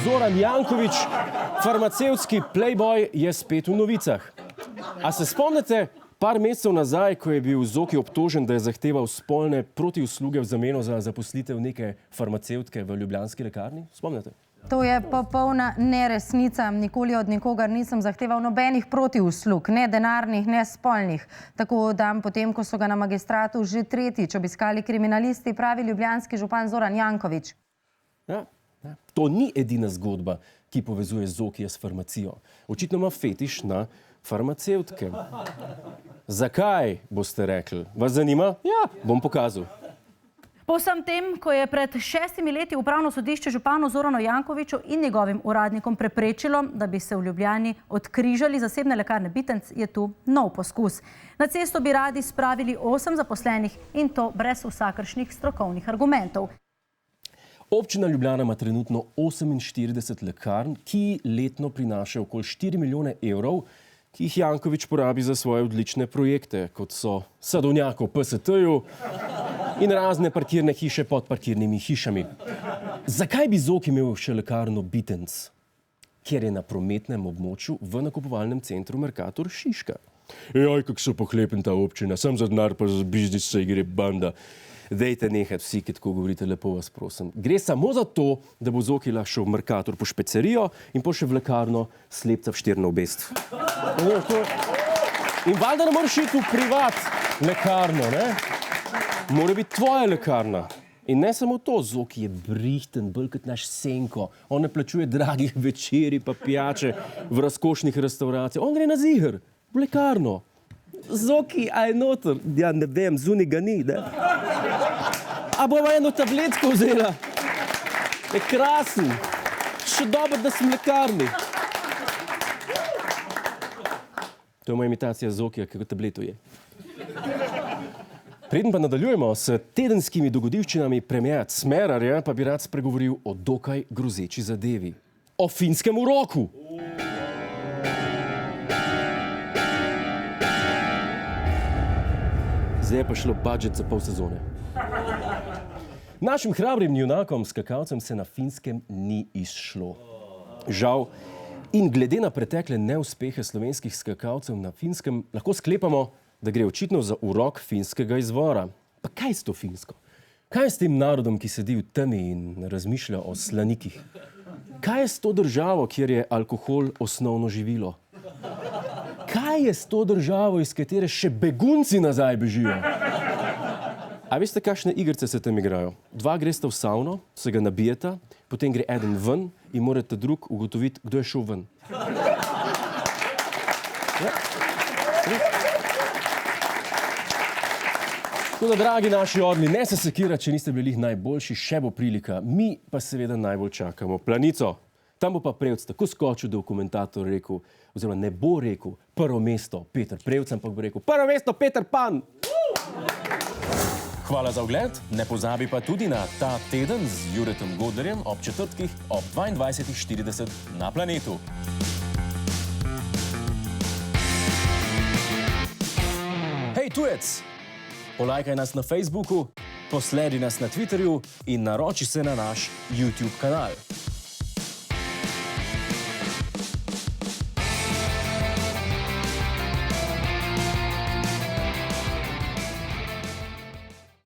Zoran Janković, farmacevtski playboy, je spet v novicah. A se spomnite par mesecev nazaj, ko je bil Zoki obtožen, da je zahteval spolne protiusluge v zameno za zaposlitev neke farmacevtke v ljubljanski lekarni? Spomnite? To je popolna neresnica. Nikoli od nikogar nisem zahteval nobenih protiuslug, ne denarnih, ne spolnih. Tako dan potem, ko so ga na magistratu že tretjič obiskali kriminalisti, pravi ljubljanski župan Zoran Janković. Ja. To ni edina zgodba, ki povezuje Zokija s farmacijo. Očitno ima fetiš na farmacevtke. Zakaj, boste rekli? Vas zanima? Ja, bom pokazal. Po vsem tem, ko je pred 6 leti upravno sodišče županu Zoranu Jankoviću in njegovim uradnikom preprečilo, da bi se v Ljubljani odkrižali zasebne lekarne Bitenc, je tu nov poskus. Na cesto bi radi spravili 8 zaposlenih in to brez vsakršnih strokovnih argumentov. Občina Ljubljana ima trenutno 48 lekarn, ki letno prinašajo okoli 4 milijone evrov, ki jih Janković porabi za svoje odlične projekte, kot so sadovnjak v PST-ju in razne parkirne hiše pod parkirnimi hišami. Zakaj bi Zoki imel še lekarno Bitenc? Ker je na prometnem območju v nakupovalnem centru Mercator Šiška. Jaj, kako so pohlepen ta občina, sam za denar pa za biznis se gre banda. Dejte nehati vsi, ki tako govorite, lepo vas prosim. Gre samo za to, da bo Zoki lahko šel v Mercator po špecerijo in po še v lekarno slepca v 4 na obest. In valjda ne moreš iti v privat lekarno, ne? Mora biti tvoja lekarna. In ne samo to, Zoki je brihten, bolj kot naš Senko. On ne plačuje dragih večerij pa pijače v razkošnih restauracijah. On gre na ziher, v lekarno. Zoki, a je noter? Ja, ne vem, zunaj ga ni, ne? A bova eno tabletko vzela? Je krasen. Še dobro, da sem v lekarni. To je moja imitacija Zokija, kako tableto je. Preden pa nadaljujemo s tedenskimi dogodivščinami premiera Smerarja, pa bi rad spregovoril o dokaj grozeči zadevi. O finskem uroku. Zdaj je pa šlo budžet za pol sezone. Našim hrabrim junakom, skakalcem, se na Finskem ni izšlo. Žal, in glede na pretekle neuspehe slovenskih skakalcev na Finskem, lahko sklepamo, da gre očitno za urok finskega izvora. Pa kaj s to Finsko? Kaj je s tem narodom, ki sedi v temi in razmišlja o slanikih? Kaj je s to državo, kjer je alkohol osnovno živilo? Kaj je s to državo, iz katere še begunci nazaj bežijo? A veste, kakšne igrice se tam igrajo? 2 gresta v savno, se ga nabijeta, potem gre eden ven in morate drug ugotoviti, kdo je šel ven. Ja. Tako da, dragi naši orli, ne se sekirati, če niste bili najboljši, še bo prilika. Mi pa seveda najbolj čakamo Planico. Tam bo pa Prevc tako skočil, da bo komentator rekel, oziroma ne bo rekel, prvo mesto Peter Prevc, ampak bo rekel, prvo mesto Peter Pan! Hvala za ogled, ne pozabi pa tudi na Ta teden z Juretom Godlerjem ob četrtkih ob 22:40 na Planetu. Hej tujec! Polajkaj nas na Facebooku, posledi nas na Twitterju in naroči se na naš YouTube kanal.